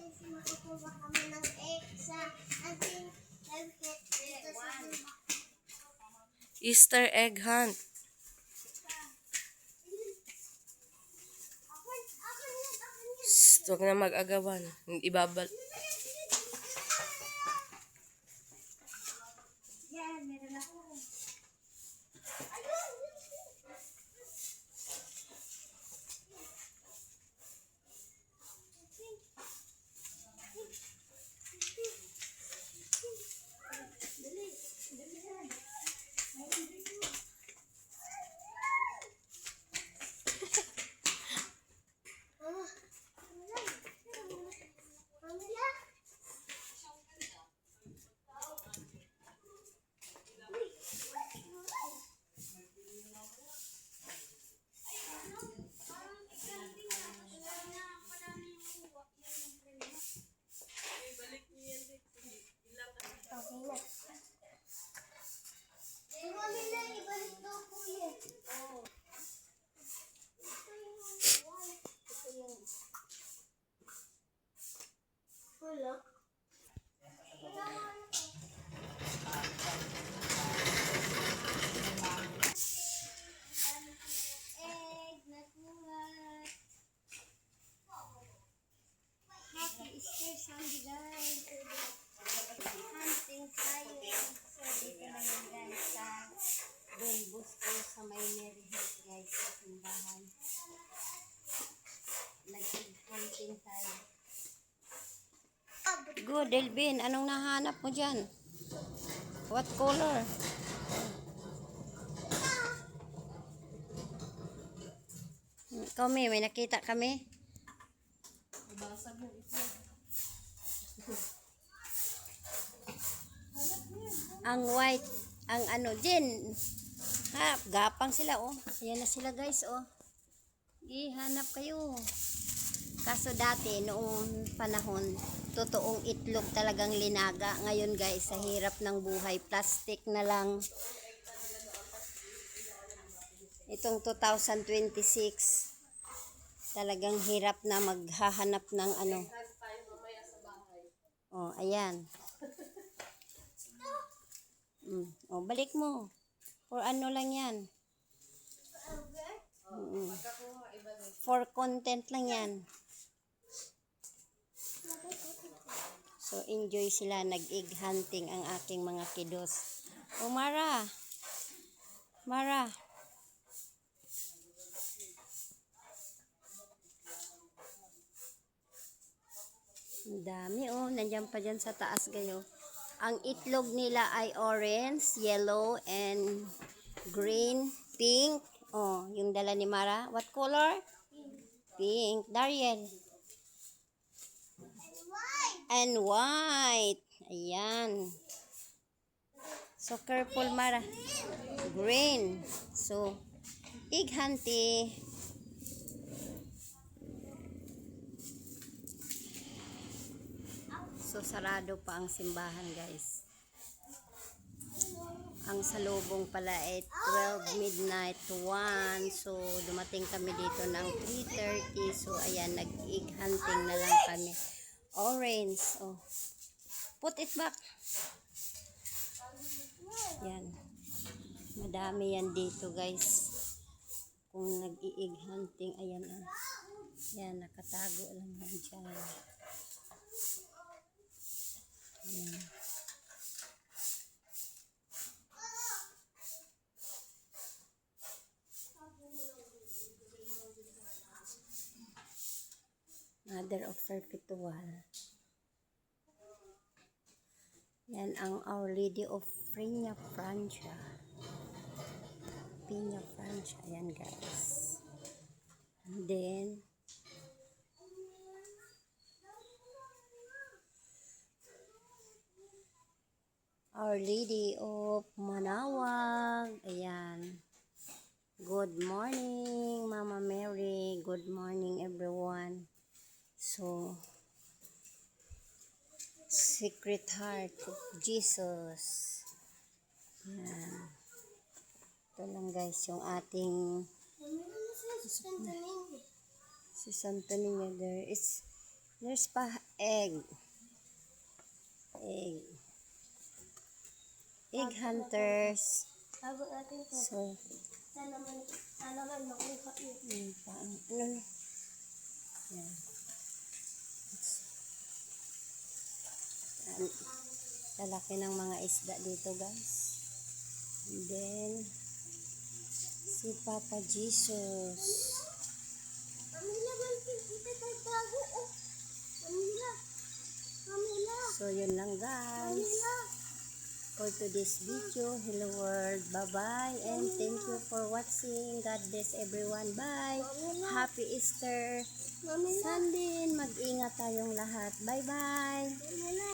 Makukuha kami ng egg sa ating Easter egg hunt. Huwag na mag-agawan. Ibabal. Yan, meron ako. Wala. Egg, nakuha. Happy Easter Sunday, guys. Hunting tayo. So, dito na yun, guys, sa Don Bosco sa may Mary Hills, guys, sa simbahan. Nag-hunting tayo. Good, Delvin. Anong nahanap mo dyan? What color? Kami, may nakita kami. Ang white, ang ano, Jen. Ha, gapang sila, oh. Ayan na sila, guys, oh. Ihanap kayo. Kaso dati, noong panahon, totoong itlog talagang linaga. Ngayon, guys, sa hirap ng buhay, plastic na lang. Itong 2026, talagang hirap na maghahanap ng ano. Oh, ayan. Oh, balik mo. For ano lang yan. For content lang yan. So, enjoy sila. Nag-egg hunting ang aking mga kiddos. Oh, Mara. Mara. Ang dami, oh. Nandiyan pa dyan sa taas gayo. Ang itlog nila ay orange, yellow, and green, pink. Oh, yung dala ni Mara. What color? Pink. Dariel. And white. Ayan. So, careful, Mara. Green. So, egg hunting. So, sarado pa ang simbahan, guys. Ang salubong pala ay 12 midnight to 1. So, dumating kami dito ng 3:30. So, ayan, nag-egg hunting na lang kami. Orange. Oh. Put it back. Yan. Madami yan dito, guys. Kung nag-egg hunting, ayan. Yan, nakatago lang yan dyan. Yan. Mother of Perpetual. Yan ang Our Lady of Peña Francia. Peña Francia. Yan, guys. And then, Our Lady of Manawag. Ayan. Good morning, Mama Mary. Good morning, everyone. So, Sacred Heart of Jesus. Yan. Ito lang, guys, yung ating si Santo Niño. There is There's pa egg. Egg. Egg hunters. Bago natin to. So, Sana man makuha yun. ano na? Yan. Lalaki ng mga isda dito, guys. And then, si Papa Jesus. Pamila, kita tayo bago. Pamila. Pamila. So, yun lang, guys. Pamila. For today's video, hello world. Bye-bye. And thank you for watching. God bless everyone. Bye. Happy Easter Pamila. Sunday. Mag-ingat tayong lahat. Bye-bye. Pamila.